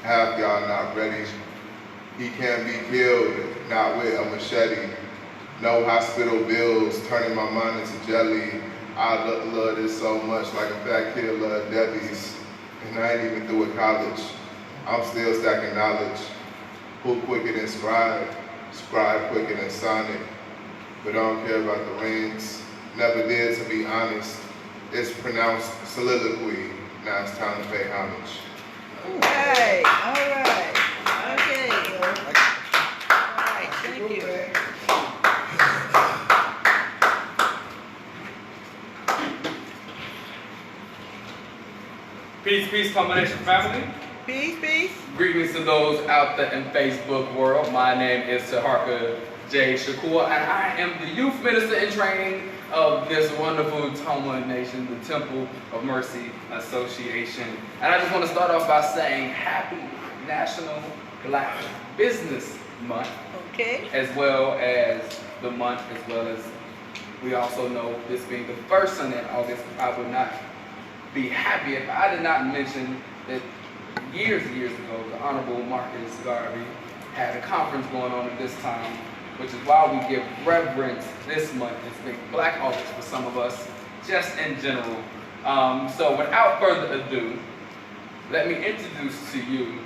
Half y'all not ready. He can't be killed, not with a machete. No hospital bills, turning my mind into jelly. I love this so much, like a fat kid love Debbie's. And I ain't even through with college. I'm still stacking knowledge. Who quicker than Scribe? Scribe quicker than Sonic. But I don't care about the rings. Never did, to be honest. It's pronounced soliloquy. Now it's time to pay homage. All right. Okay. All right, thank you. Peace, peace, combination family. Peace, peace. Greetings to those out there in Facebook world. My name is Saharka J. Shakur, and I am the youth minister in training of this wonderful TOMA nation, the Temple of Mercy Association. And I just want to start off by saying happy National Black Business Month. Okay. As well as the month, as well as we also know this being the first Sunday in August, I would not be happy if I did not mention that years ago, the Honorable Marcus Garvey had a conference going on at this time, which is why we give reverence this month. It's been Black August for some of us, just in general. So without further ado, let me introduce to you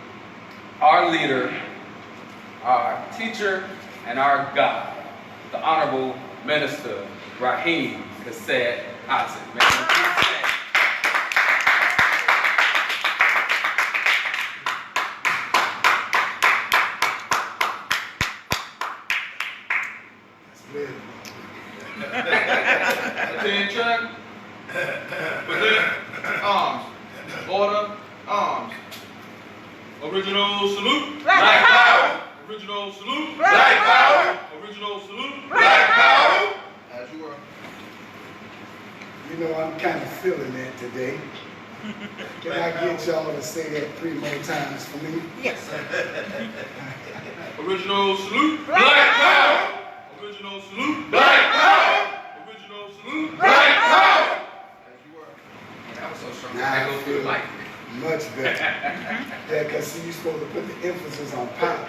our leader, our teacher, and our God, the Honorable Minister Raheem Cassette Isaac. Attention. Present. Arms. Order. Arms. Original salute. Black power. Original salute. Black power. Original salute. Black power. As you were. You know, I'm kind of feeling that today. Can I get y'all to say that 3 more times for me? Yes. Original salute. Black power. Original salute. Black power. Original salute. Black power. As you were. That was so strong. Nah, That goes through the mic. Much better. Yeah, because see, you're supposed to put the emphasis on power.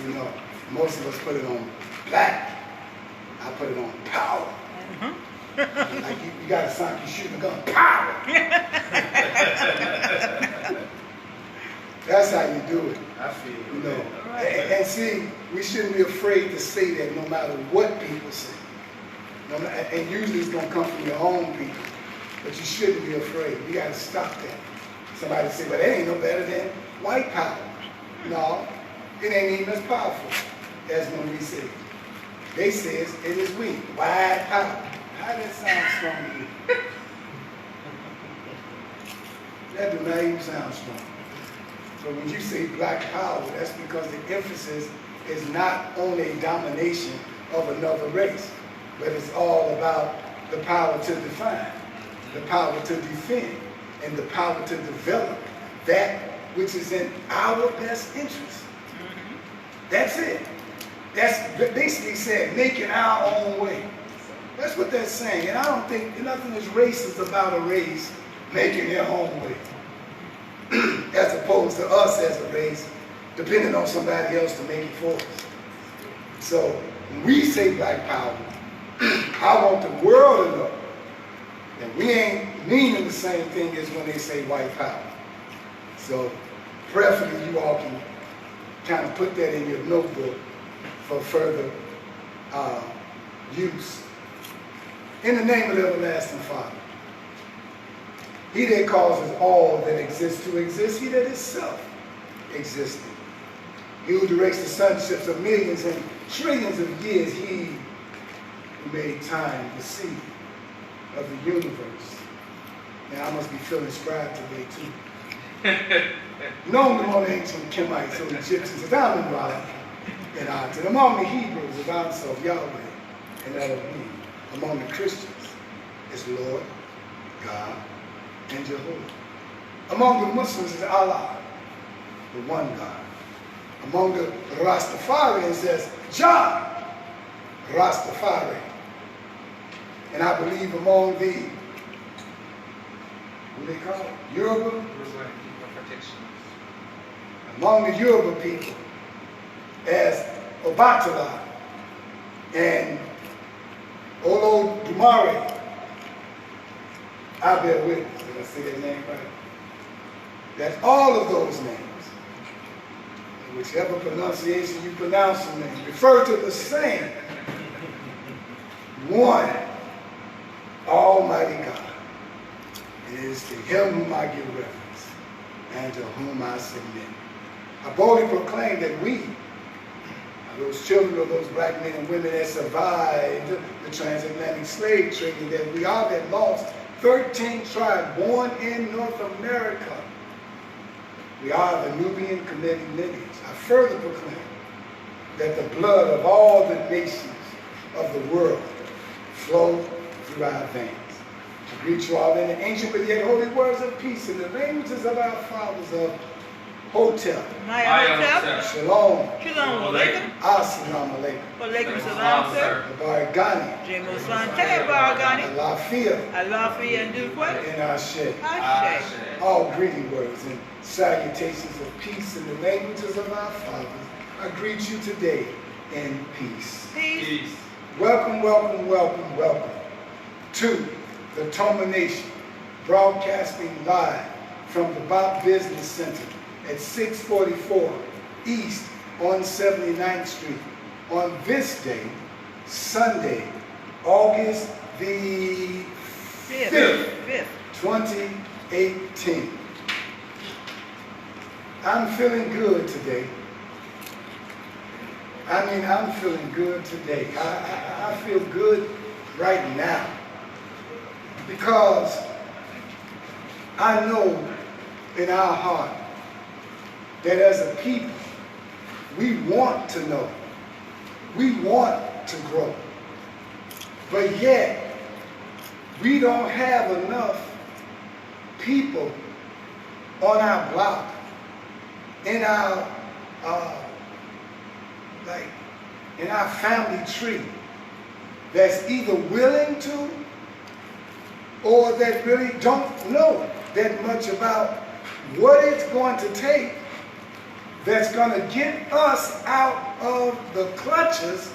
You know, most of us put it on black. I put it on power. Like you got a sign, you shooting a gun, power. That's how you do it. I feel You know, and see, we shouldn't be afraid to say that no matter what people say. And usually it's going to come from your own people. But you shouldn't be afraid. You got to stop that. Somebody say, well, that ain't no better than white power. No, it ain't even as powerful as when we say it. They says it is weak, white power. How does that sound strong to you? That do not even sound strong. But when you say black power, that's because the emphasis is not on a domination of another race, but it's all about the power to define, the power to defend, and the power to develop that which is in our best interest. That's it. That's basically saying making our own way. That's what that's saying. And I don't think nothing is racist about a race making their own way. As opposed to us as a race, depending on somebody else to make it for us. So when we say black power, I want the world to know that we ain't meaning the same thing as when they say white power. So preferably you all can kind of put that in your notebook for further use. In the name of the everlasting Father, he that causes all that exists to exist, he that is self-existing. He who directs the sunships of millions and trillions of years, he who made time the seed of the universe. And I must be feeling scribed today too. Known among the ancient Kemites or Egyptians as Amun-Ra and Aten, among the Hebrews as Ansof, Yahweh, and Elohim. Among the Christians is Lord, God, and Jehovah. Among the Muslims is Allah, the one God. Among the Rastafarians is Jah, Rastafari. And I believe among the, what do they call it? Yoruba? among the Yoruba people as Obatala and Olodumare. I bear witness. Did I say that name right? That all of those names, whichever pronunciation you pronounce them in, refer to the same one Almighty God. It is to him whom I give reverence and to whom I submit. I boldly proclaim that we are those children of those black men and women that survived the transatlantic slave trade, and that we are that lost 13th tribe born in North America. We are the Nubian Kemetic lineage. I further proclaim that the blood of all the nations of the world flow through our veins. I greet you all in the ancient but yet holy words of peace in the languages of our fathers of Hotel, Maya Hotel. Shalom, Shalom Alaikum. Assalamu alaikum, Alaikum salam, sir. Baragani, Jemo Sante Baragani. Alafia, Alafi and Dukwe. and Ashe. Ashe. All greeting words and salutations of peace in the languages of our fathers. I greet you today in peace. Peace. Welcome, welcome, welcome, welcome to the TOMA Nation, broadcasting live from the Bop Business Center at 644 East on 79th Street on this day, Sunday, August the 5th, 2018. I'm feeling good today. I'm feeling good today. I feel good right now because I know in our heart that as a people, we want to know, we want to grow, but yet we don't have enough people on our block, in our in our family tree that's either willing to or that really don't know that much about what it's going to take that's going to get us out of the clutches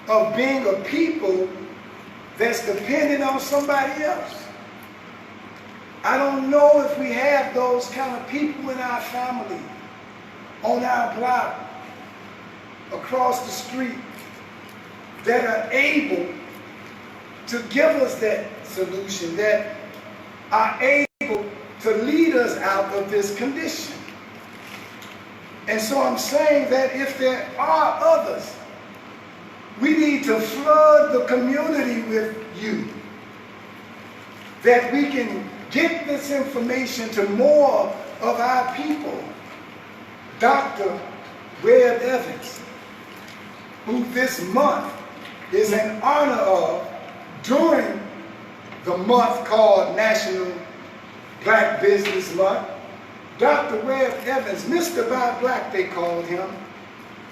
of being a people that's dependent on somebody else. I don't know if we have those kind of people in our family, on our block, across the street, that are able to give us that solution, that are able to lead us out of this condition. And so I'm saying that if there are others, we need to flood the community with you, that we can get this information to more of our people. Dr. Webb Evans, who this month is in honor of during the month called National Black Business Month. Dr. Webb Evans, Mr. Bob Black they called him,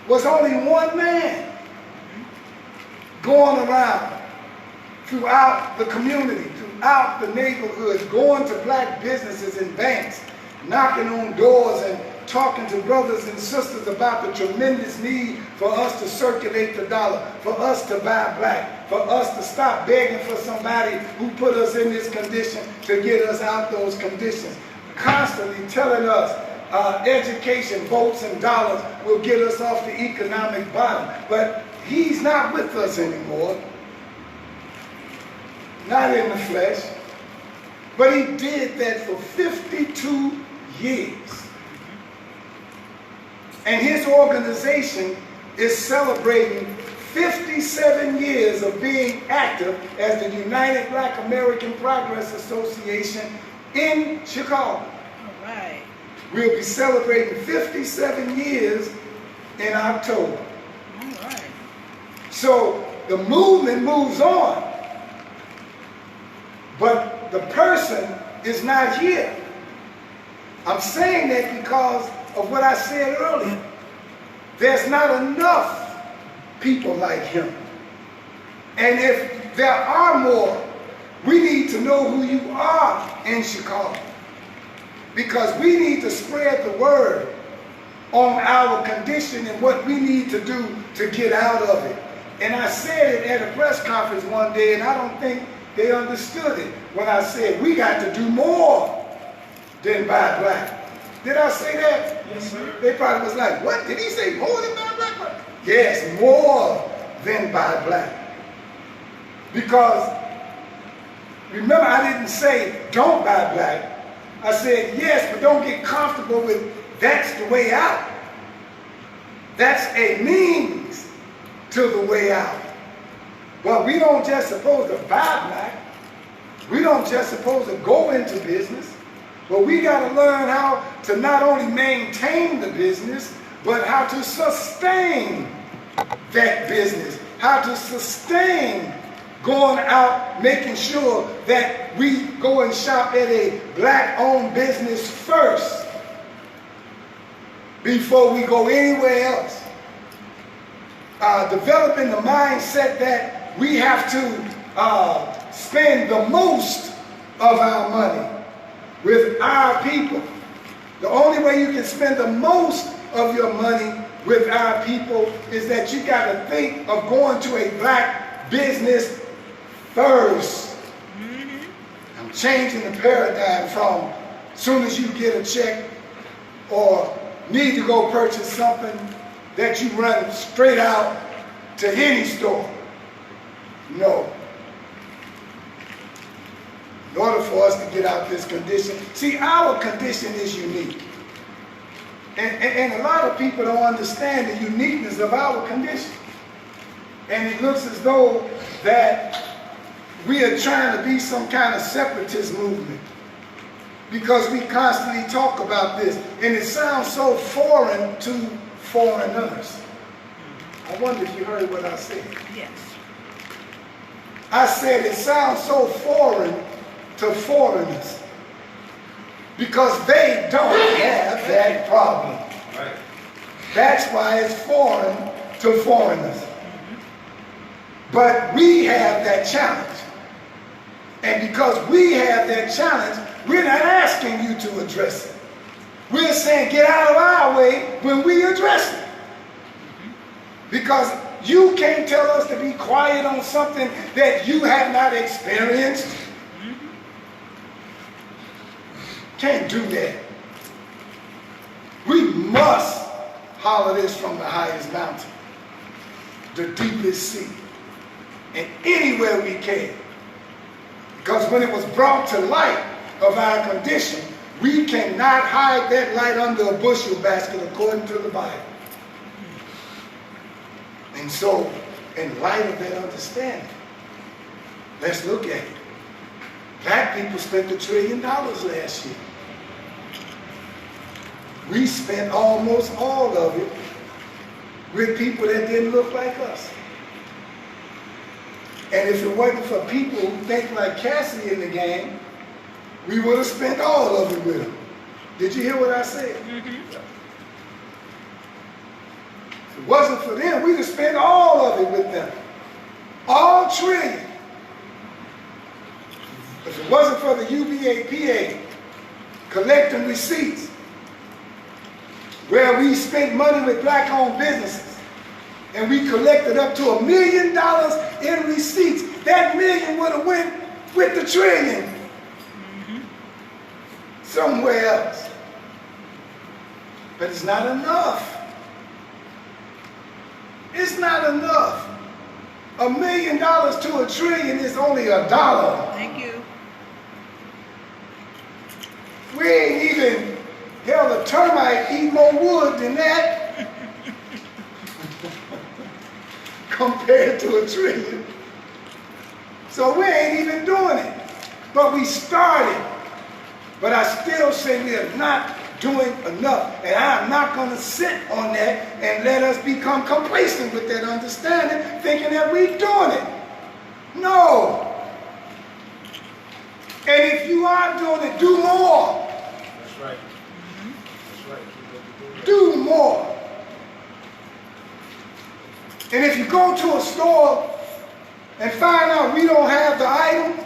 was only one man going around throughout the community, throughout the neighborhoods, going to black businesses and banks, knocking on doors and talking to brothers and sisters about the tremendous need for us to circulate the dollar, for us to buy black, for us to stop begging for somebody who put us in this condition to get us out those conditions. Constantly telling us education, votes, and dollars will get us off the economic bottom. But he's not with us anymore. Not in the flesh. But he did that for 52 years. And his organization is celebrating 57 years of being active as the United Black American Progress Association in Chicago. All right. We'll be celebrating 57 years in October. All right. So the movement moves on, but the person is not here. I'm saying that because of what I said earlier. There's not enough people like him. And if there are more, we need to know who you are in Chicago. Because we need to spread the word on our condition and what we need to do to get out of it. And I said it at a press conference one day, and I don't think they understood it when I said we got to do more than buy black. Did I say that? Yes, sir. They probably was like, what? Did he say more than buy black? Yes, more than buy black. Because, remember, I didn't say don't buy black. I said yes, but don't get comfortable with that's the way out. That's a means to the way out. But we don't just supposed to buy black. We don't just supposed to go into business. But we got to learn how to not only maintain the business, but how to sustain that business. How to sustain going out, making sure that we go and shop at a black-owned business first before we go anywhere else. Developing the mindset that we have to spend the most of our money with our people. The only way you can spend the most of your money with our people is that you got to think of going to a black business first. I'm changing the paradigm from as soon as you get a check or need to go purchase something that you run straight out to any store. No. In order for us to get out this condition, see, our condition is unique. And a lot of people don't understand the uniqueness of our condition. And it looks as though that we are trying to be some kind of separatist movement because we constantly talk about this. And it sounds so foreign to foreigners. I wonder if you heard what I said. Yes. I said it sounds so foreign to foreigners because they don't have that problem. Right. That's why it's foreign to foreigners. But we have that challenge. And because we have that challenge, we're not asking you to address it. We're saying get out of our way when we address it. Because you can't tell us to be quiet on something that you have not experienced. Can't do that. We must holler this from the highest mountain, the deepest sea, and anywhere we can. Because when it was brought to light of our condition, we cannot hide that light under a bushel basket according to the Bible. And so, in light of that understanding, let's look at it. Black people spent $1 trillion last year. We spent almost all of it with people that didn't look like us. And if it wasn't for people who think like Cassie in the game, we would have spent all of it with them. Did you hear what I said? If it wasn't for them, we'd have spent all of it with them. All $1 trillion. If it wasn't for the UBAPA collecting receipts, where we spent money with black-owned businesses, and we collected up to $1 million in receipts, that million would have went with the $1 trillion somewhere else. But it's not enough. It's not enough. $1 million to $1 trillion is only $1. Thank you. We ain't even held a termite eat more wood than that compared to $1 trillion. So we ain't even doing it. But we started. But I still say we are not doing enough. And I'm not going to sit on that and let us become complacent with that understanding, thinking that we're doing it. No. And if you are doing it, do more. That's right. That's right. Keep Do more. And if you go to a store and find out we don't have the item,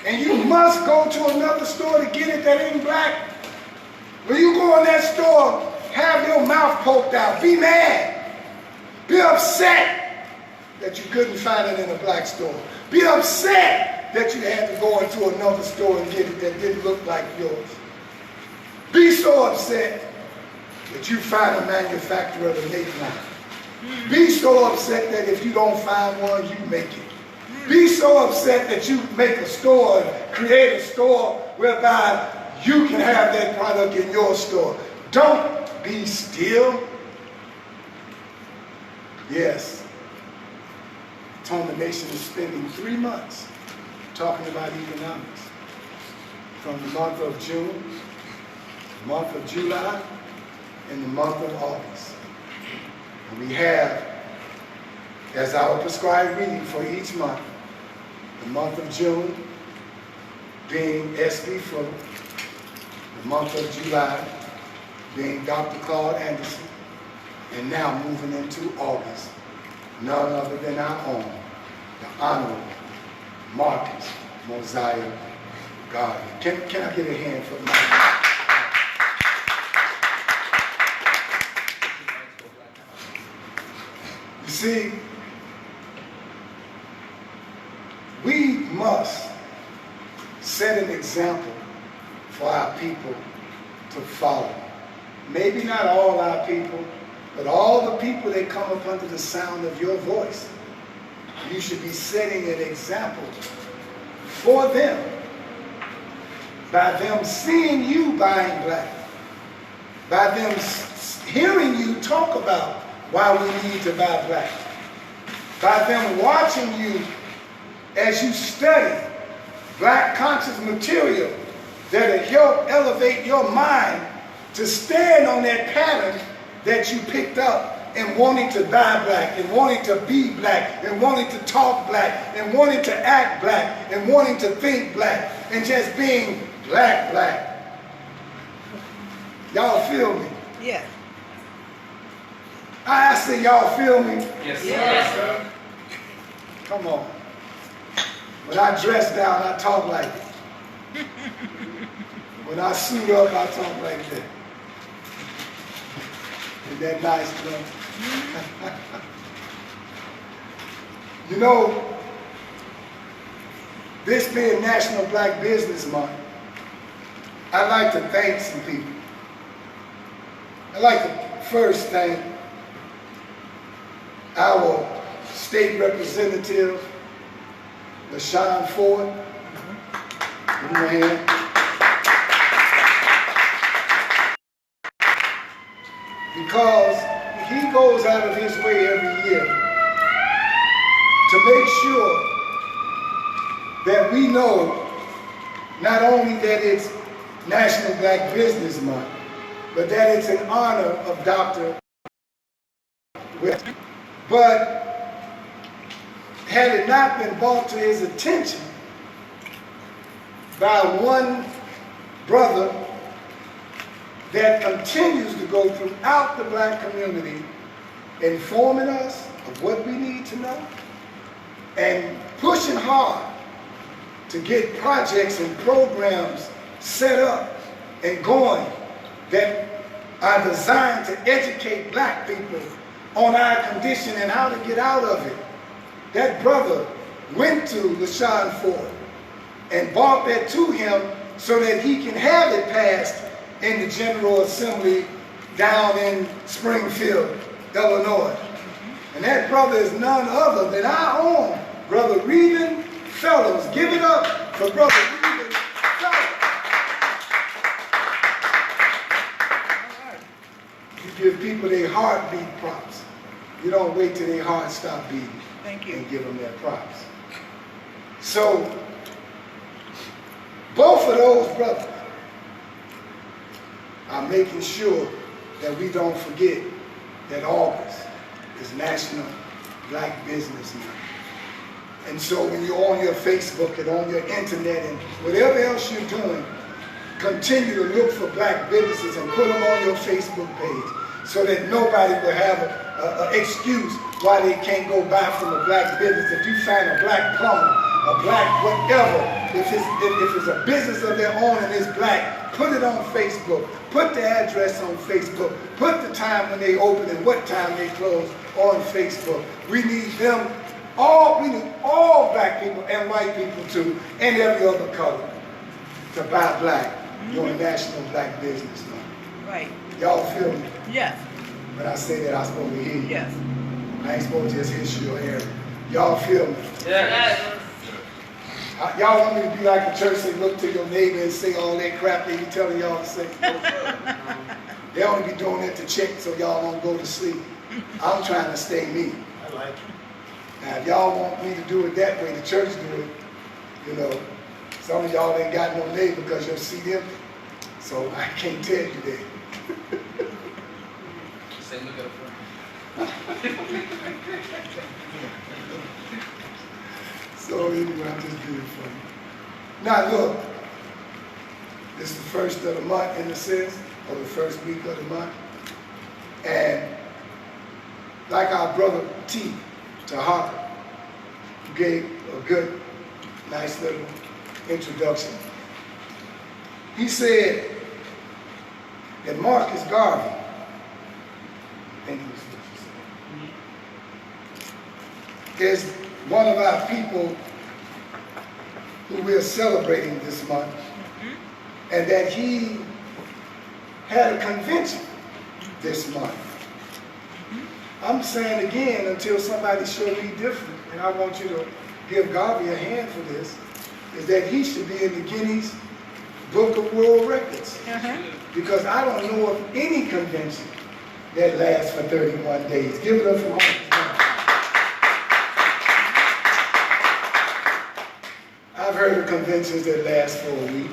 and you must go to another store to get it that ain't black, when you go in that store, have have your mouth poked out. Be mad. Be upset that you couldn't find it in a black store. Be upset that you had to go into another store and get it that didn't look like yours. Be so upset that you find a manufacturer to make one. Be so upset that if you don't find one, you make it. Be so upset that you make a store, create a store whereby you can have that product in your store. Don't be still. Yes. TOMA Nation is spending 3 months talking about economics. From the month of June, the month of July, and the month of August. And we have, as our prescribed reading for each month, the month of June being S.B. Fuller, the month of July being Dr. Claude Anderson, and now moving into August, none other than our own, the Honorable Marcus Mosiah Gardner. Can I get a hand for Marcus? You see, we must set an example for our people to follow. Maybe not all our people, but all the people that come up under the sound of your voice. You should be setting an example for them by them seeing you buying black, by them hearing you talk about why we need to buy black, by them watching you as you study black conscious material that'll help elevate your mind to stand on that pattern that you picked up and wanting to buy black and wanting to be black and wanting to talk black and wanting to act black and wanting to think black and just being black. Y'all feel me? Yeah. I say y'all feel me? Yes, sir. Yes. Sir. Come on. When I dress down, I talk like it. When I suit up, I talk like that. Isn't that nice, bro? You know, this being National Black Business Month, I'd like to thank some people. I'd like to first thank our state representative, LaShawn Ford. Give him a hand. Because he goes out of his way every year to make sure that we know not only that it's National Black Business Month, but that it's in honor of Dr. West. But had it not been brought to his attention by one brother that continues to go throughout the black community, informing us of what we need to know and pushing hard to get projects and programs set up and going that are designed to educate black people on our condition and how to get out of it. That brother went to LaShawn Ford and brought that to him so that he can have it passed in the General Assembly down in Springfield, Illinois. And that brother is none other than our own Brother Reuben Fellows. Give it up for Brother Reuben Fellows. You give people their heartbeat props. You don't wait till their heart stop beating. Thank you. And give them their props. So, both of those brothers are making sure that we don't forget that August is National Black Business Month. And so when you're on your Facebook and on your internet and whatever else you're doing, continue to look for black businesses and put them on your Facebook page so that nobody will have an excuse why they can't go buy from a black business. If you find a black plumber, a black whatever. If it's a business of their own and it's black, put it on Facebook. Put the address on Facebook. Put the time when they open and what time they close on Facebook. We need them all. We need all black people and white people too, and every other color to buy black during National Black Business Month. Right. Y'all feel me? Yes. When I say that, I'm supposed to hear you. Yes. I ain't supposed to just hit you or hear. Y'all feel me? Yes. Y'all want me to be like the church and look to your neighbor and say all that crap they be telling y'all to say? They only be doing it to check so y'all don't go to sleep. I'm trying to stay me. I like it. Now, if y'all want me to do it that way, the church do it, you know, some of y'all ain't got no neighbor because your seat empty. So I can't tell you that. Say, look at the front. So anyway, I'm just being funny. Now look, this is the first of the month in a sense, or the first week of the month. And like our brother T, Tahaka, who gave a good, nice little introduction. He said that Marcus Garvey, I think he was supposed to say, is one of our people who we're celebrating this month, and that he had a convention this month. I'm saying again, until somebody show me different, and I want you to give Garvey a hand for this, is that he should be in the Guinness Book of World Records. Because I don't know of any convention that lasts for 31 days. Give it up for Marcus. I've heard of conventions that last for a week,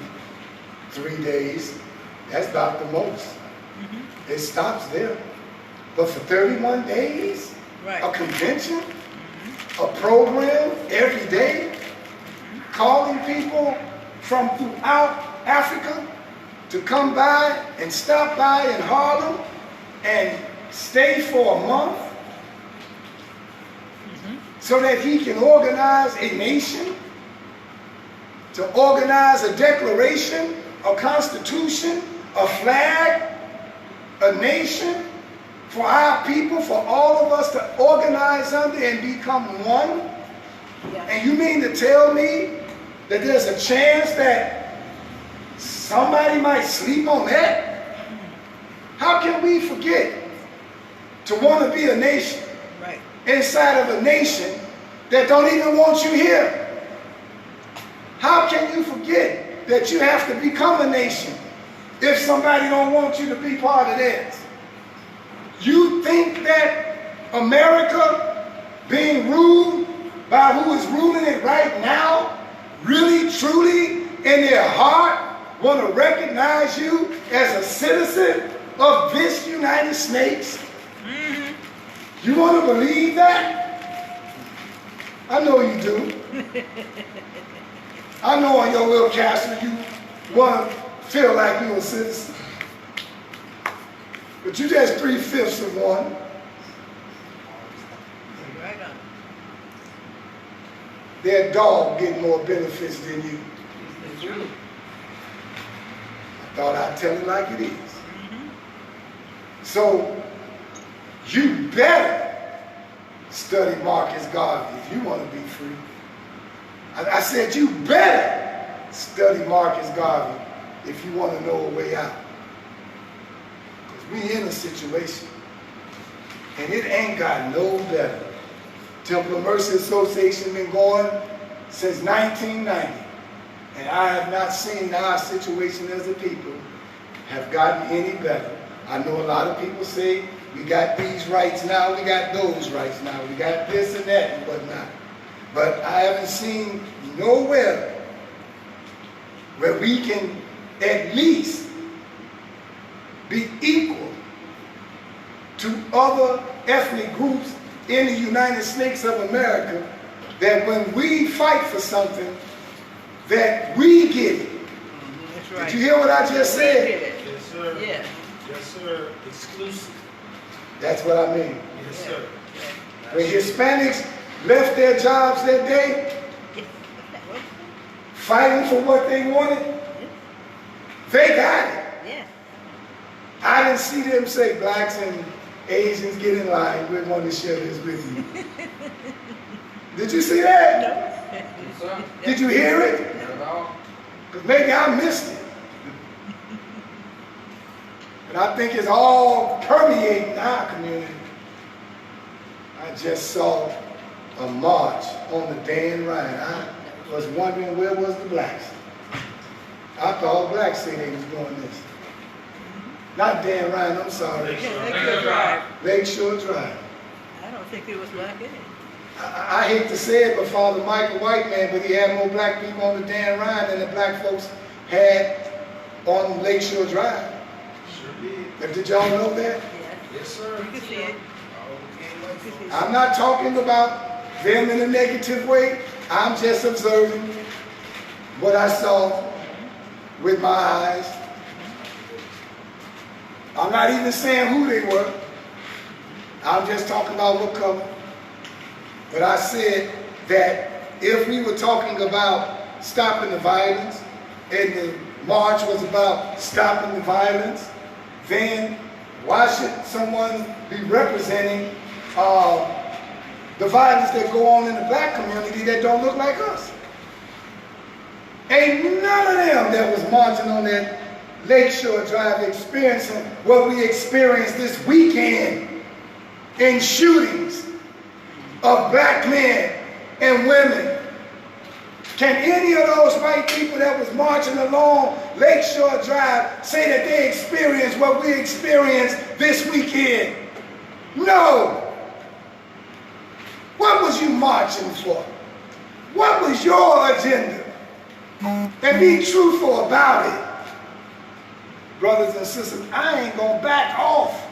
3 days. That's about the most. It stops there. But for 31 days, Right. a convention, a program every day, calling people from throughout Africa to come by and stop by in Harlem and stay for a month so that he can organize a nation, to organize a declaration, a constitution, a flag, a nation for our people, for all of us to organize under and become one. And you mean to tell me that there's a chance that somebody might sleep on that? How can we forget to want to be a nation inside of a nation that don't even want you here? How can you forget that you have to become a nation if somebody don't want you to be part of theirs? You think that America being ruled by who is ruling it right now really, truly, in their heart, want to recognize you as a citizen of this United States? You want to believe that? I know you do. I know on your little castle you want to feel like you're a citizen. But you just 3/5 of one. Right on. Their dog getting more benefits than you. It's true. I thought I'd tell it like it is. So you better study Marcus Garvey if you want to be free. I said you better study Marcus Garvey if you want to know a way out. We in a situation, and it ain't got no better. Temple of Mercy Association been going since 1990, and I have not seen our situation as a people have gotten any better. I know a lot of people say we got these rights now, we got those rights now, we got this and that and whatnot. But I haven't seen nowhere where we can at least be equal to other ethnic groups in the United States of America, that when we fight for something, that we get it. That's right. Did you hear what I just said? Yes, sir. Yeah. Yes, sir. Exclusive. That's what I mean. Yes, sir. When Hispanics left their jobs that day, fighting for what they wanted, they got it. Yeah. I didn't see them say blacks and Asians get in line. We want to share this with you. Did you see that? No. Yes, sir. Did you hear it? Not at all. Because maybe I missed it. But I think it's all permeating our community. I just saw a march on the Dan Ryan. I was wondering where was the blacks. I thought blacks say they was doing this. Not Dan Ryan, I'm sorry. Yeah, Lakeshore Drive. Lakeshore Drive. I don't think there was black in it. I hate to say it, but Father Michael White man, but he had more black people on the Dan Ryan than the black folks had on Lakeshore Drive. Sure did. But did y'all know that? Yeah. Yes, sir. You can see it. Oh, You can see it. I'm not talking about them in a negative way. I'm just observing what I saw with my eyes. I'm not even saying who they were. I'm just talking about what color. But I said that if we were talking about stopping the violence, and the march was about stopping the violence, then why should someone be representing the violence that go on in the black community that don't look like us? Ain't none of them that was marching on that Lakeshore Drive experiencing what we experienced this weekend in shootings of black men and women. Can any of those white people that was marching along Lakeshore Drive say that they experienced what we experienced this weekend? No. What was you marching for? What was your agenda? And be truthful about it. Brothers and sisters, I ain't gonna back off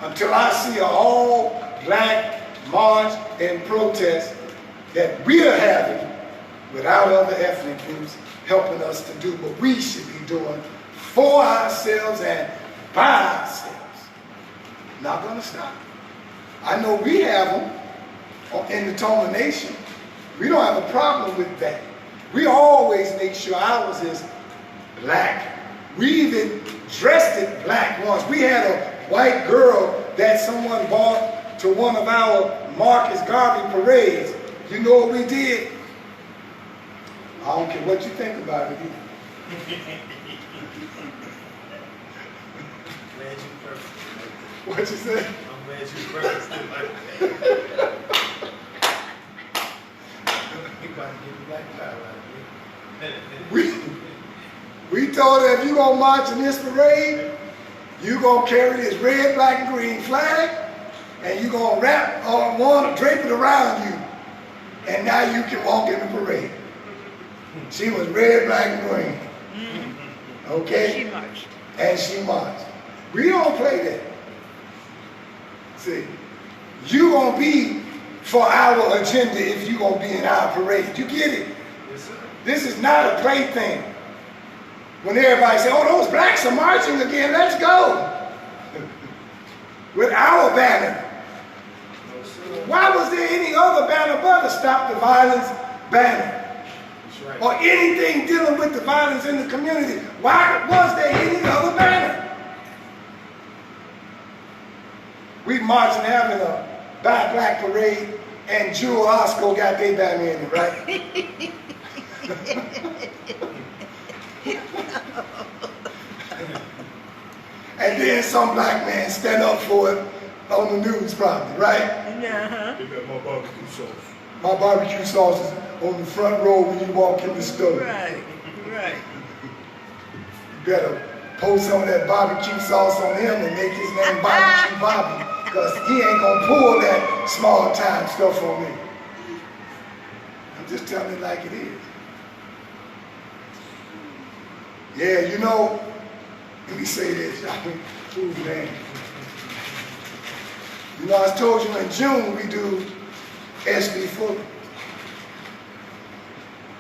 until I see an all-black march and protest that we're having without other ethnic groups helping us to do what we should be doing for ourselves and by ourselves. Not gonna stop. I know we have them in the TOMA Nation. We don't have a problem with that. We always make sure ours is black. We even dressed it black once. We had a white girl that someone bought to one of our Marcus Garvey parades. You know what we did? I don't care what you think about it either. glad you first. What you say? I'm glad you first. You about to give me black power out here. We told her if you gonna march in this parade, you gonna carry this red, black, and green flag, and you gonna wrap one, drape it around you, and now you can walk in the parade. She was red, black, and green. Okay? She marched. And she marched. We don't play that. See, you gonna be for our agenda if you gonna be in our parade. You get it? Yes, sir. This is not a plaything. When everybody say, oh, those blacks are marching again, let's go. With our banner. No, sir. Why was there any other banner but a Stop the Violence banner? That's right. Or anything dealing with the violence in the community? Why was there any other banner? We marching having a Buy Black parade and Jewel Osco got their banner in it, right? And then some black man stand up for it on the news probably, right? Uh-huh. Give me my barbecue sauce. My barbecue sauce is on the front row when you walk in the store. Right, right. You better pour some of that barbecue sauce on him and make his name Barbecue Bobby, because he ain't gonna pull that small time stuff on me. I'm just telling it like it is. Yeah, you know, let me say this, y'all. Ooh, man. You know, I told you in June we do S.B. Fuller.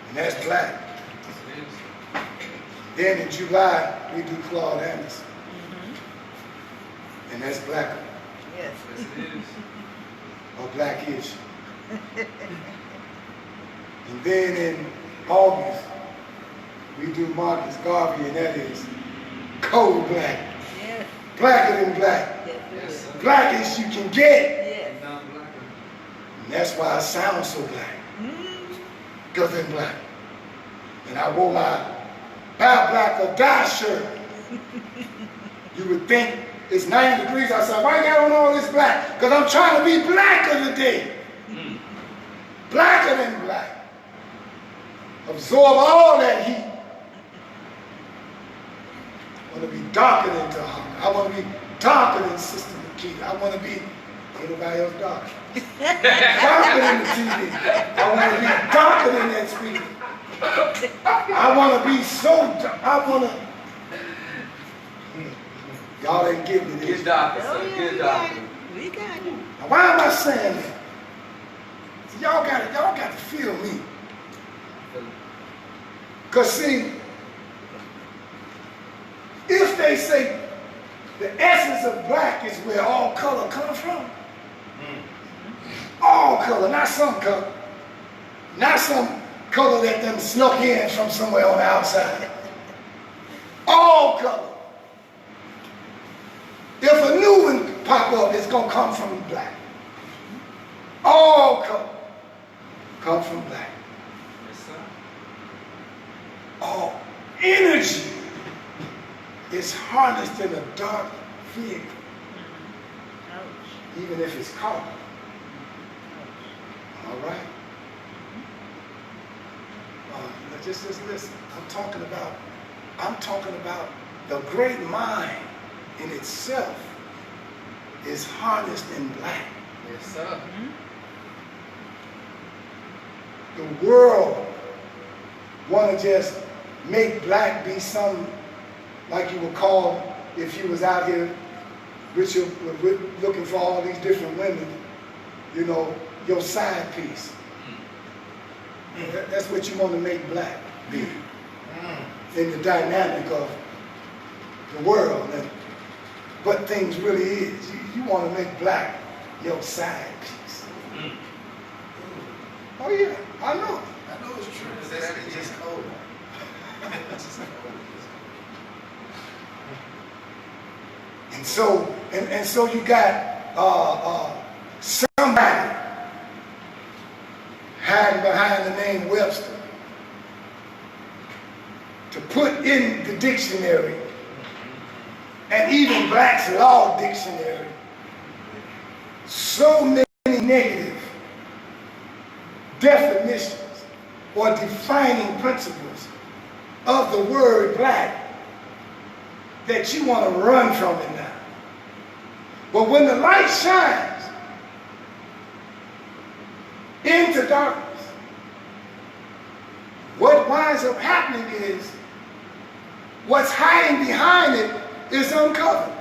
And that's black. Then in July, we do Claude Anderson. And that's black. Yes. Yes, it is. Or blackish. And then in August, we do Marcus Garvey, and that is cold black. Yes. Blacker than black. Yes. Yes, sir. Blackest you can get. Yes. Non-black. And that's why I sound so black. Mm. Because I'm black. And I wore my Buy Black or Die shirt. You would think it's 90 degrees outside. Why you got on all this black? Because I'm trying to be blacker today. Blacker than black. Absorb all that heat. I want to be darker than Tahoma. I want to be darker than Sister Nikita. I want to be, ain't nobody else darker. Darker than the TV. I want to be darker than that speaker. I want to be so, I want to, y'all ain't getting me this. Good doctor, Oh, sir. yeah, Good we got doctor. it. We got it. Now, why am I saying that? See, y'all got to feel me. Because see, if they say the essence of black is where all color comes from, all color, not some color, not some color that them snuck in from somewhere on the outside, all color. If a new one pop up, it's going to come from black. All color come from black. Yes, sir. All energy is harnessed in a dark vehicle, Ouch. even if it's carbon. All right? Just listen. I'm talking about the great mind in itself is harnessed in black. Yes, sir. The world want to just make black be some, like you would call, if you was out here looking for all these different women, you know, your side piece. That's what you want to make black be in the dynamic of the world and what things really is. You want to make black your side piece. Oh yeah, I know. I know it's true. It's just cold. It's just cold. And so you got somebody hiding behind the name Webster to put in the dictionary, and even Black's Law Dictionary, so many negative definitions or defining principles of the word black that you want to run from it now. But when the light shines into darkness, what winds up happening is what's hiding behind it is uncovered.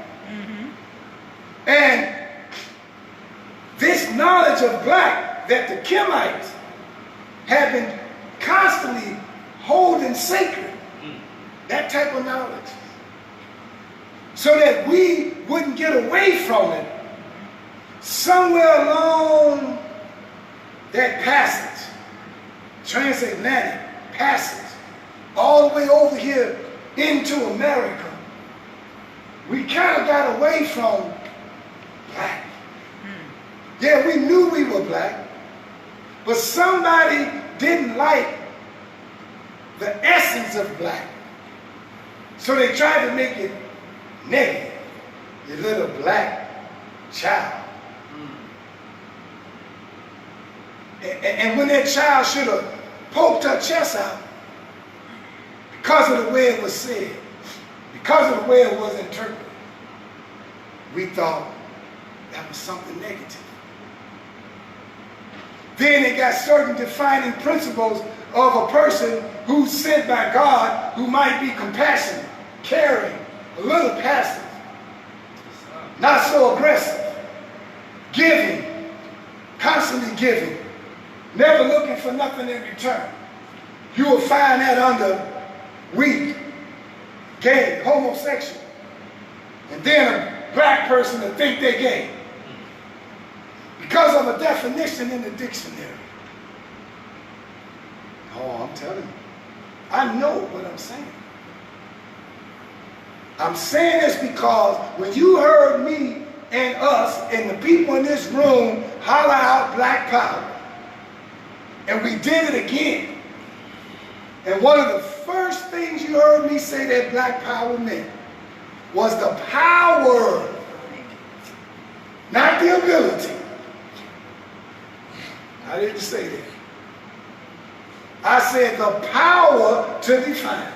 And this knowledge of black that the Kemites have been constantly holding sacred, that type of knowledge, so that we wouldn't get away from it, somewhere along that passage, transatlantic passage, all the way over here into America, we kind of got away from black. Yeah, we knew we were black, but somebody didn't like the essence of black. So they tried to make it negative. You little black child. And when that child should have poked her chest out, because of the way it was said, because of the way it was interpreted, we thought that was something negative. Then it got certain defining principles of a person who's sent by God, who might be compassionate, caring, a little passive, not so aggressive, giving, constantly giving, never looking for nothing in return. You will find that under weak, gay, homosexual, and then a black person to think they're gay because of a definition in the dictionary. Oh, I'm telling you. I know what I'm saying. I'm saying this because when you heard me and us and the people in this room holler out black power, and we did it again, and one of the first things you heard me say that black power meant was the power, not the ability. I didn't say that. I said the power to define.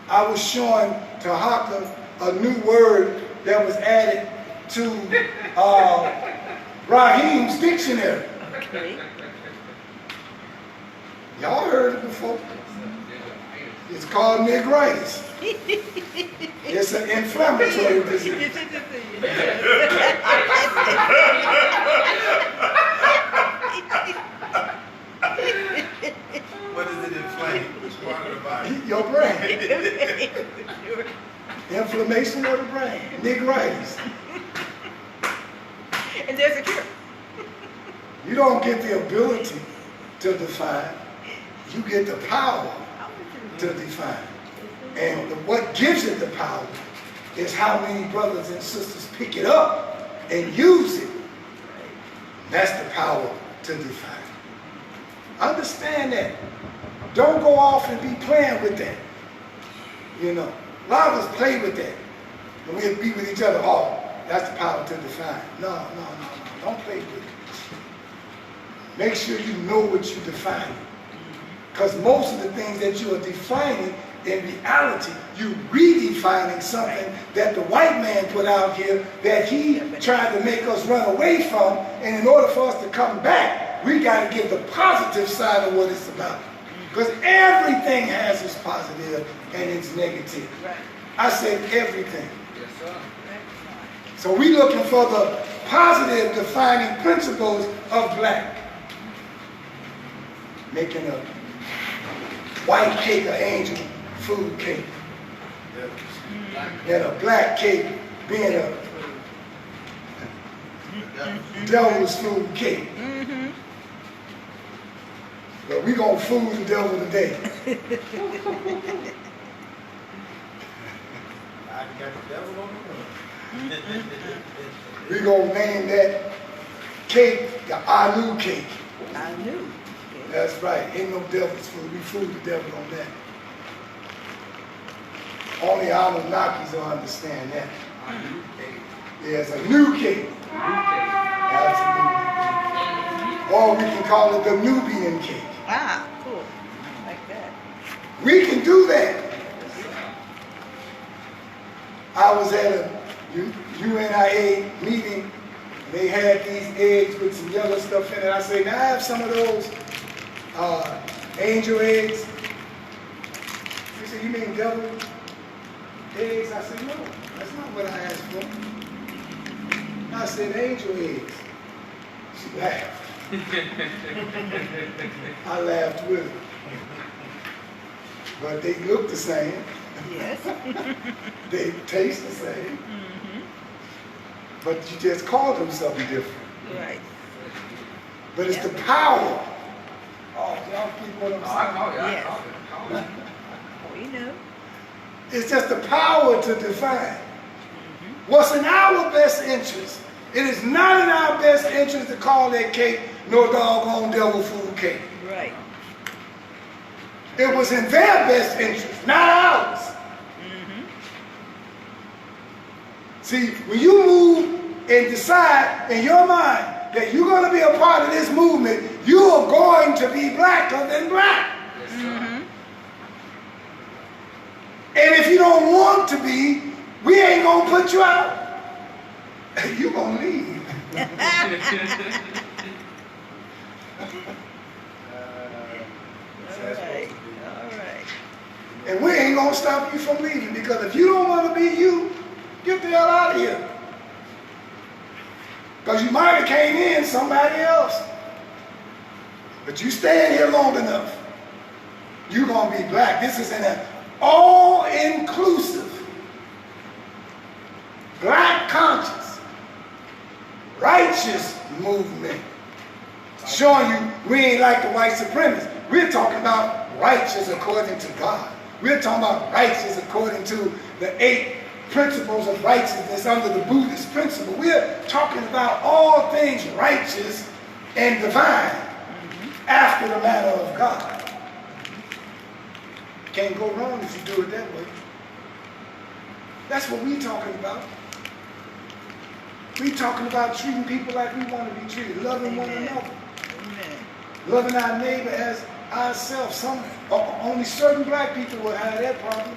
I was showing Tahaka a new word that was added to Raheem's dictionary. Okay. Y'all heard it before. It's called nigritis. It's an inflammatory disease. What is it inflame? Which part of the body? Your brain. Inflammation of the brain. Nigritis. And there's a cure. You don't get the ability to define. You get the power to define. And what gives it the power is how many brothers and sisters pick it up and use it. That's the power to define. Understand that. Don't go off and be playing with that. You know, a lot of us play with that. And we'll be with each other, oh, that's the power to define. No. Don't play with it. Make sure you know what you're defining. Because most of the things that you are defining, in reality, you're redefining something that the white man put out here that he tried to make us run away from. And in order for us to come back, we got to get the positive side of what it's about. Because everything has its positive and its negative. I said everything. Yes, sir. So we're looking for the positive defining principles of black. Making a white cake an angel food cake. And a black cake being a devil's food cake. But we're going to fool the devil today. I got the devil on the run. We're going to name that cake the Anu cake. I knew. That's right. Ain't no devil's food. We fool the devil on that. Only Anunnakis will understand that. Yeah, it's a new cake. Absolutely. Or we can call it the Nubian cake. Ah, cool. I like that. We can do that. I was at a UNIA meeting. They had these eggs with some yellow stuff in it. I said, now I have some of those angel eggs. He said, you mean devil eggs? I said, no, that's not what I asked for. I said, angel eggs. She laughed. I laughed with her. But they look the same. Yes. They taste the same. But you just called them something different. Right. But it's the power. Oh, y'all keep what I'm Oh, I saying? call you. I Yes. call you. We know. It's just the power to define. What's in our best interest? It is not in our best interest to call that cake no doggone devil food cake. Right. It was in their best interest, not ours. See, when you move and decide in your mind that you're going to be a part of this movement, you are going to be blacker than black. Yes, sir. And if you don't want to be, we ain't going to put you out. You're going to leave. All right. All right. And we ain't going to stop you from leaving, because if you don't want to be you, get the hell out of here. Because you might have came in somebody else. But you staying here long enough, you're going to be black. This is an all-inclusive, black conscious, righteous movement showing you we ain't like the white supremacists. We're talking about righteous according to God. We're talking about righteous according to the 8 principles of righteousness under the Buddhist principle. We're talking about all things righteous and divine after the manner of God. Can't go wrong if you do it that way. That's what we're talking about. We're talking about treating people like we want to be treated, loving one another, loving our neighbor as ourselves. Only certain black people will have that problem,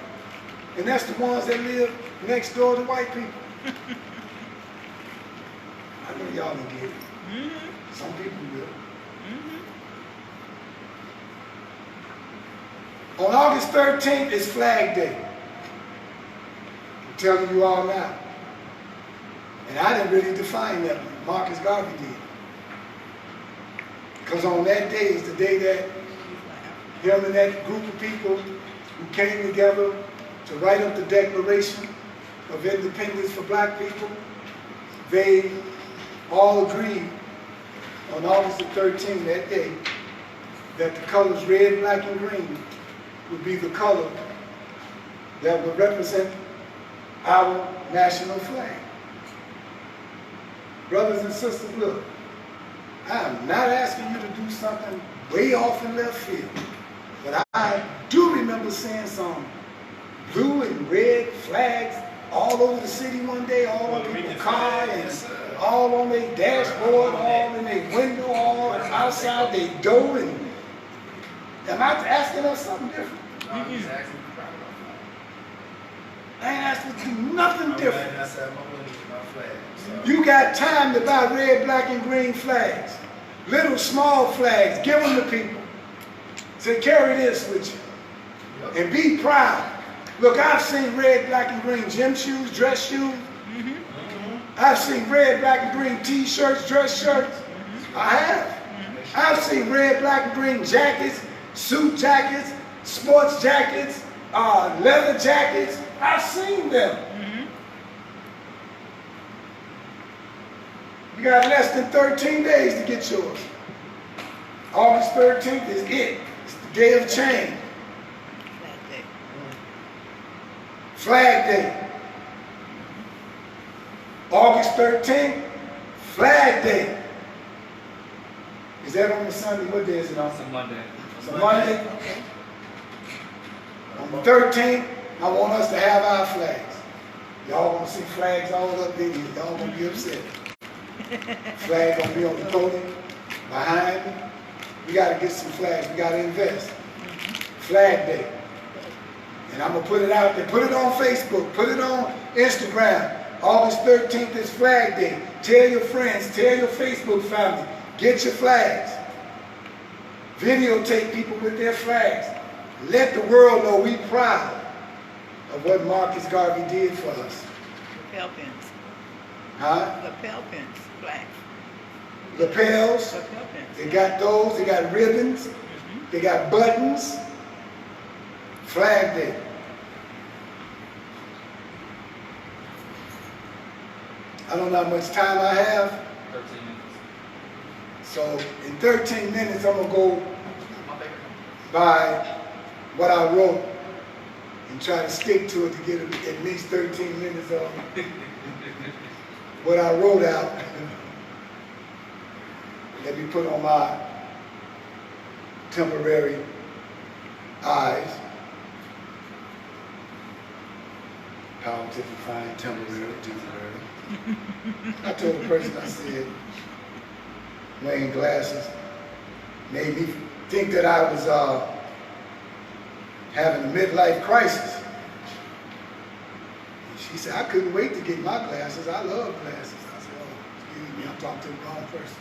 and that's the ones that live next door to white people. I know y'all don't get it. Some people will. On August 13th is Flag Day. I'm telling you all now. And I didn't really define that one. Marcus Garvey did. Because on that day is the day that him and that group of people who came together to write up the Declaration of Independence for black people, they all agreed on August the 13th, that day, that the colors red, black, and green would be the color that would represent our national flag. Brothers and sisters, look, I'm not asking you to do something way off in left field, but I do remember seeing some blue and red flags all over the city one day, all over people's cars, and all on their dashboard, all in their window, all outside their door. And am I asking us something different? No, I'm just asking for private. I ain't asking to do nothing different. I said my money is my flag. So. You got time to buy red, black, and green flags. Little, small flags. Give them to people. Say, carry this with you. And be proud. Look, I've seen red, black, and green gym shoes, dress shoes. I've seen red, black, and green t-shirts, dress shirts. I have. I've seen red, black, and green jackets, suit jackets, sports jackets, leather jackets. I've seen them. You got less than 13 days to get yours. August 13th is it. It's the day of change. Flag Day. August 13th, Flag Day. Is that on the Sunday? What day is it on? It's a Monday. It's a Monday. On the 13th, I want us to have our flags. Y'all gonna see flags all up in here. Y'all gonna be upset. Flag gonna be on the podium, behind me. We gotta get some flags. We gotta invest. Flag Day. And I'm gonna put it out there. Put it on Facebook. Put it on Instagram. August 13th is Flag Day. Tell your friends. Tell your Facebook family. Get your flags. Videotape people with their flags. Let the world know we proud of what Marcus Garvey did for us. Lapel pins. Huh? Lapel pins. Black. Lapels. Lapel pins. They got those. They got ribbons. They got buttons. Flag Day. I don't know how much time I have. 13 minutes. So in 13 minutes, I'm going to go by what I wrote and try to stick to it to get at least 13 minutes of what I wrote out. Let me put on my temporary eyes. Power to define temporary. I told the person, I said, wearing glasses made me think that I was having a midlife crisis. And she said, I couldn't wait to get my glasses. I love glasses. I said, oh, excuse me, I'm talking to the wrong person.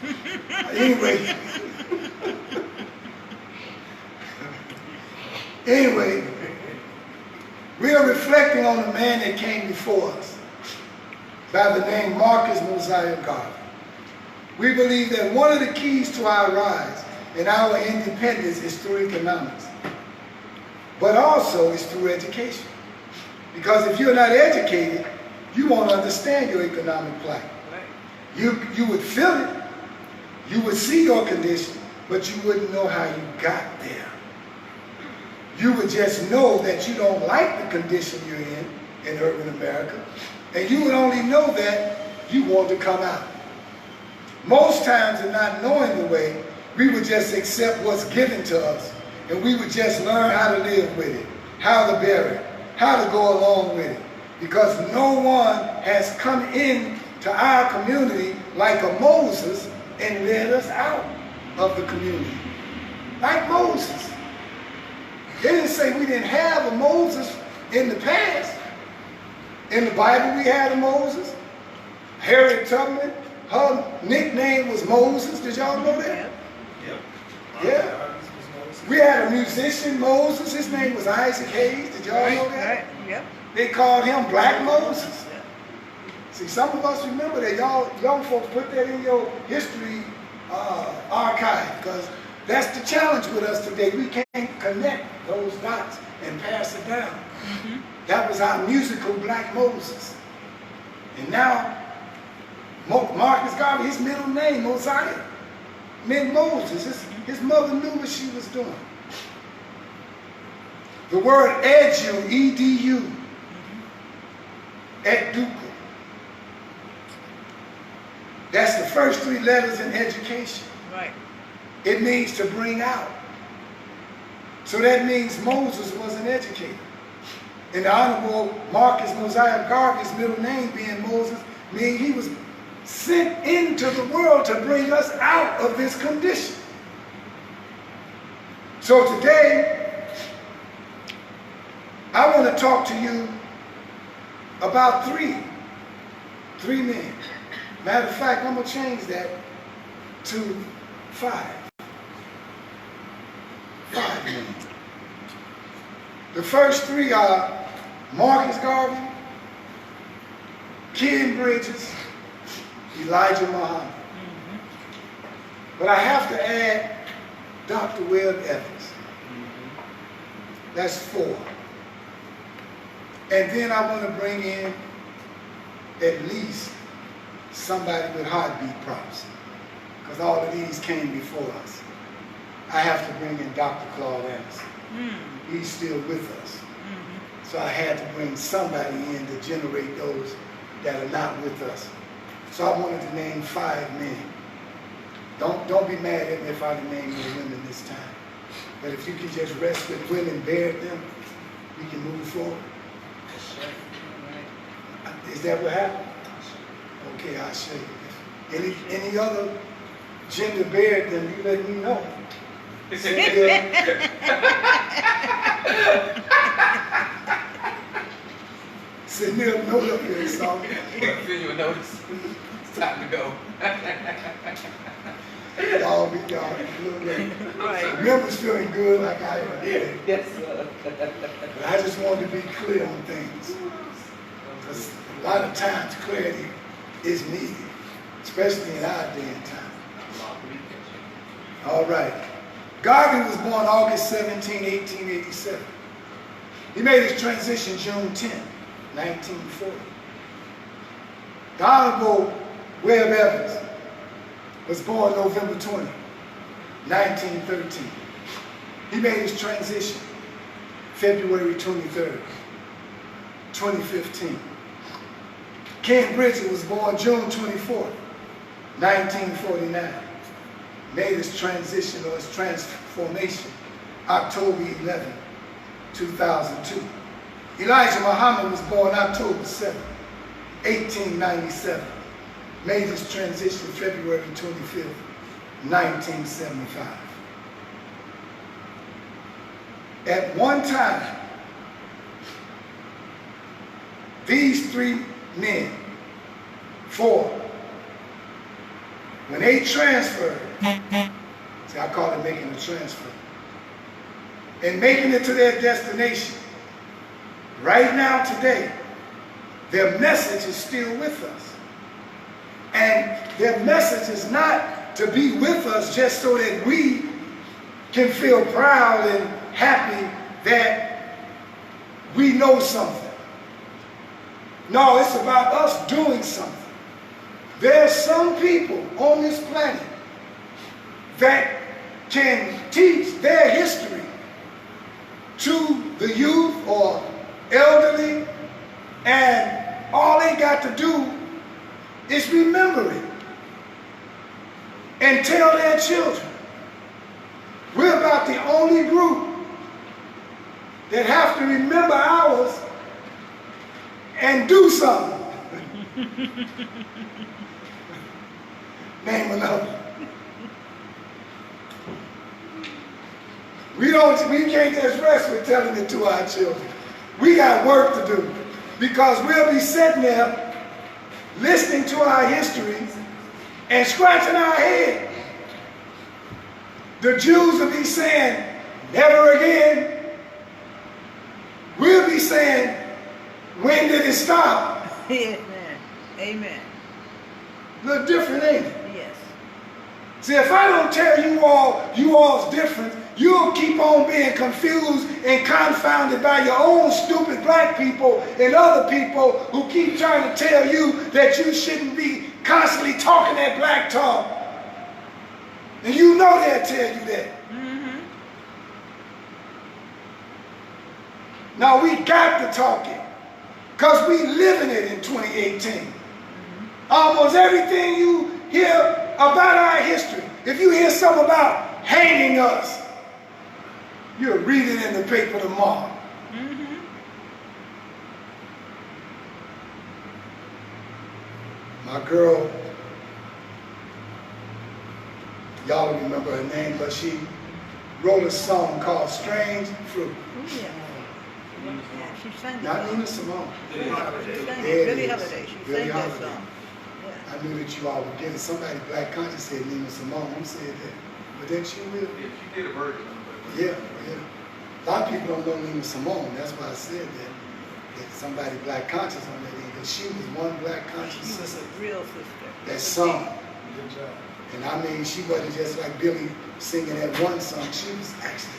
Anyway, we are reflecting on the man that came before us by the name Marcus Mosiah Garvey. We believe that one of the keys to our rise and our independence is through economics, but also is through education. Because if you're not educated, you won't understand your economic plight. You would feel it, You would see your condition, but you wouldn't know how you got there. You would just know that you don't like the condition you're in urban America, and you would only know that you want to come out. Most times in not knowing the way, we would just accept what's given to us, and we would just learn how to live with it, how to bear it, how to go along with it, because no one has come in to our community like a Moses and led us out of the community. Like Moses. They didn't say we didn't have a Moses in the past. In the Bible we had a Moses. Harriet Tubman, her nickname was Moses. Did y'all know that? Yep. Yeah. We had a musician, Moses. His name was Isaac Hayes. Did y'all know that? Right. Yep. They called him Black Moses. See, some of us remember that. Y'all young folks put that in your history archive, because that's the challenge with us today. We can't connect those dots and pass it down. Mm-hmm. That was our musical Black Moses. And now, Marcus Garvey, his middle name, Mosiah, meant Moses. His mother knew what she was doing. The word edu, E-D-U, educa. That's the first three letters in education. Right. It means to bring out. So that means Moses was an educator. And the Honorable Marcus Mosiah Garvey's middle name being Moses means he was sent into the world to bring us out of this condition. So today, I want to talk to you about three men. Matter of fact, I'm going to change that to 5. 5 men. The first 3 are Marcus Garvey, Ken Bridges, Elijah Muhammad. But I have to add Dr. Webb Evans. That's 4. And then I want to bring in at least somebody with heartbeat props, because all of these came before us. I have to bring in Dr. Claude Anderson. He's still with us. So I had to bring somebody in to generate those that are not with us. So I wanted to name 5 men. Don't be mad at me if I didn't name no women this time. But if you could just rest with women, bear them, we can move forward. Is that what happened? Okay, I'll show you. Any other gender buried them, you let me know. Send me a note up here, so Send you a notice. It's time to go. y'all be y'all a little late. Right. Members feeling good like I am. Yes, sir. But I just wanted to be clear on things. Because a lot of times clarity is needed, especially in our day and time. All right. Garvey was born August 17, 1887. He made his transition June 10, 1940. The Honorable Webb Evans was born November 20, 1913. He made his transition February 23rd, 2015. Ken Bridges was born June 24th, 1949. Made his transition or his transformation October 11, 2002. Elijah Muhammad was born October 7, 1897. Made his transition February 25th, 1975. At one time, these 3 men, 4, when they transferred, see, I call it making a transfer, and making it to their destination, right now, today, their message is still with us. And their message is not to be with us just so that we can feel proud and happy that we know something. No, it's about us doing something. There's some people on this planet that can teach their history to the youth or elderly, and all they got to do is remember it and tell their children. We're about the only group that have to remember ours and do something. Name another. We can't just rest with telling it to our children. We got work to do, because we'll be sitting there listening to our histories and scratching our head. The Jews will be saying, never again. We'll be saying, when did it stop? Amen. Amen. A little different, ain't it? Yes. See, if I don't tell you all's different, you'll keep on being confused and confounded by your own stupid black people and other people who keep trying to tell you that you shouldn't be constantly talking that black talk. And you know they'll tell you that. Mm-hmm. Now we got to talk it, because we living it in 2018. Mm-hmm. Almost everything you hear about our history, if you hear something about hanging us, you'll read it in the paper tomorrow. Mm-hmm. My girl, y'all don't remember her name, but she wrote a song called Strange Fruit. Oh, yeah. Yeah, she sang Not that Nina song. Simone. She sang There it. it Billie is. Holiday. She Billie sang that Holiday. song. Yeah. I knew that you all would get it. Somebody black conscious said Nina Simone. I'm saying that. But then she will. Yeah, she did a version of it. Yeah, yeah. A lot of people don't know Nina Simone. That's why I said that. That somebody black conscious on that end. Because she was one black She conscious was sister a real sister. that sung. And I mean, she wasn't just like Billy singing that one song. She was actually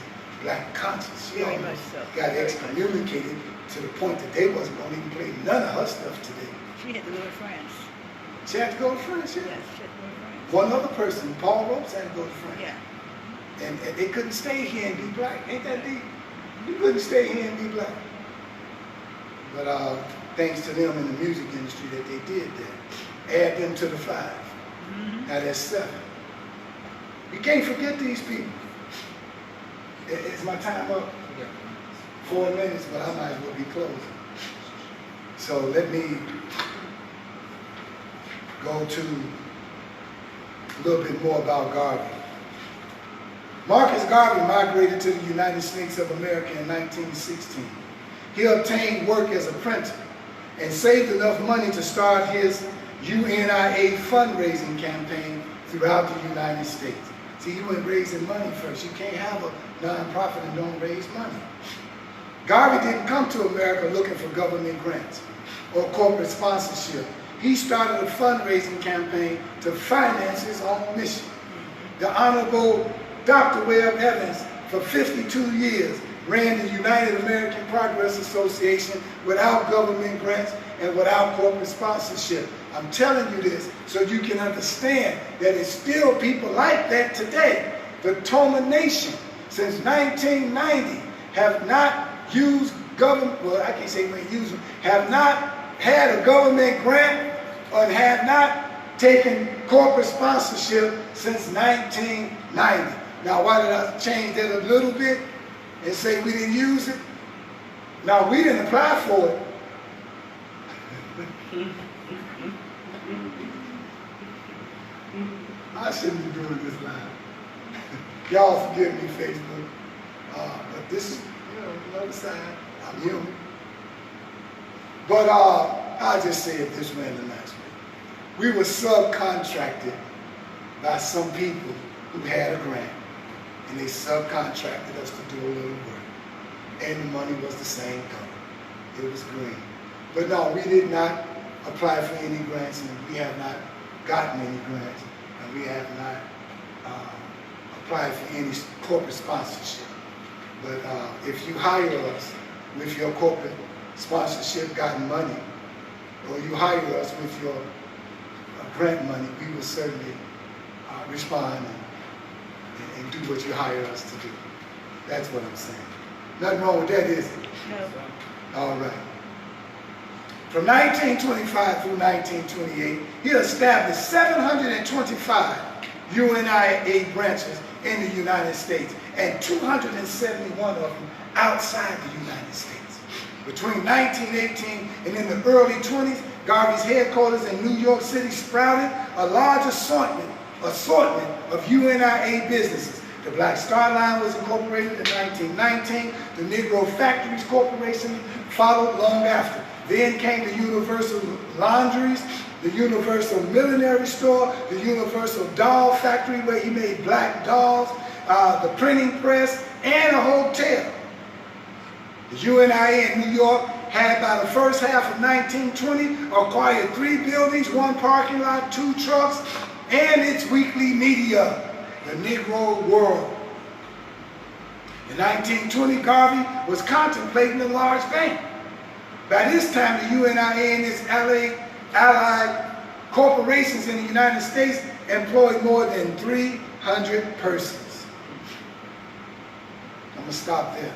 black conscious. She Very almost much so. got Very much. excommunicated to the point that they wasn't going to even play none of her stuff today. She had to go to France. She had to go to France, yeah. Yes, she had to go to France. One other person, Paul Ropes, had to go to France. Yeah. And they couldn't stay here and be black. Ain't that deep? You couldn't stay here and be black. But thanks to them in the music industry that they did that. Add them to the 5. Mm-hmm. Now that's 7. You can't forget these people. Is my time up? 4 minutes, but I might as well be closing. So let me go to a little bit more about Garvey. Marcus Garvey migrated to the United States of America in 1916. He obtained work as a printer and saved enough money to start his UNIA fundraising campaign throughout the United States. See, he went raising money first. You can't have a nonprofit and don't raise money. Garvey didn't come to America looking for government grants or corporate sponsorship. He started a fundraising campaign to finance his own mission. The Honorable Dr. Webb Evans, for 52 years, ran the United American Progress Association without government grants and without corporate sponsorship. I'm telling you this so you can understand that it's still people like that today. The TOMA nation, since 1990, have not used government, well, I can't say we ain't used them, have not had a government grant or have not taken corporate sponsorship since 1990. Now, why did I change that a little bit and say we didn't use it? Now, we didn't apply for it. I shouldn't be doing this live. Y'all forgive me, Facebook. But this is, another side. I'm human. But I'll just say it this way in the last way. We were subcontracted by some people who had a grant. And they subcontracted us to do a little work. And the money was the same color. It was green. But no, we did not apply for any grants, and we have not gotten any grants, and we have not applied for any corporate sponsorship. But if you hire us with your corporate sponsorship gotten money, or you hire us with your grant money, we will certainly respond and do what you hired us to do. That's what I'm saying. Nothing wrong with that, is it? No. All right. From 1925 through 1928, he established 725 UNIA branches in the United States and 271 of them outside the United States. Between 1918 and in the early 20s, Garvey's headquarters in New York City sprouted a large assortment of UNIA businesses. The Black Star Line was incorporated in 1919. The Negro Factories Corporation followed long after. Then came the Universal Laundries, the Universal Millinery Store, the Universal Doll Factory where he made black dolls, the printing press, and a hotel. The UNIA in New York had by the first half of 1920 acquired 3 buildings, 1 parking lot, 2 trucks, and its weekly media, the Negro World. In 1920, Garvey was contemplating a large bank. By this time, the UNIA and its allied corporations in the United States employed more than 300 persons. I'm going to stop there.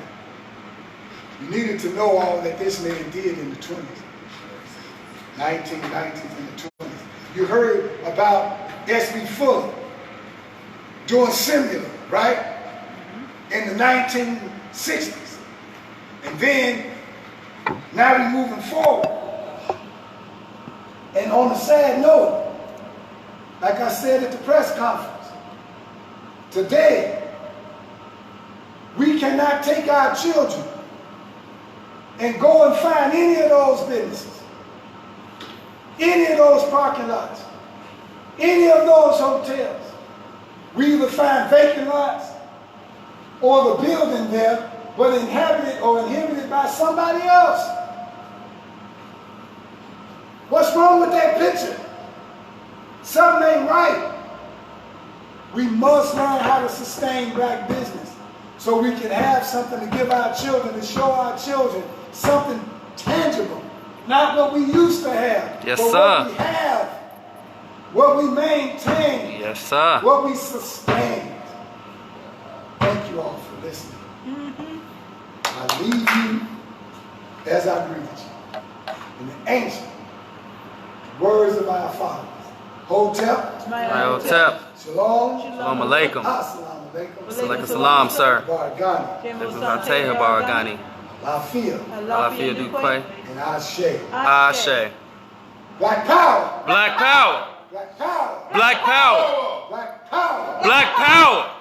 You needed to know all that this man did in the 20s, 1990s and the 20s. You heard about S.B. Fuller doing similar, right? In the 1960s. And then, now we're moving forward. And on a sad note, like I said at the press conference, today, we cannot take our children and go and find any of those businesses, any of those parking lots, any of those hotels. We either find vacant lots or the building there, but inhabited by somebody else. What's wrong with that picture? Something ain't right. We must learn how to sustain black business so we can have something to give our children, to show our children something tangible. Not what we used to have, yes, but sir. what we have, what we maintain, Yes, sir. what we sustain. Thank you all for listening. I leave you as I greeted you in the ancient words of our fathers. Hotep, Hotep. Shalom, Shalom alaikum. Assalamu alaikum, Salaakum salam, sir. Baragani, This is Ateha Baragani. Lafia, Alafia Duque. and Ashe. Ashe. Black power, Black power. black power, Black power. black power. Black power.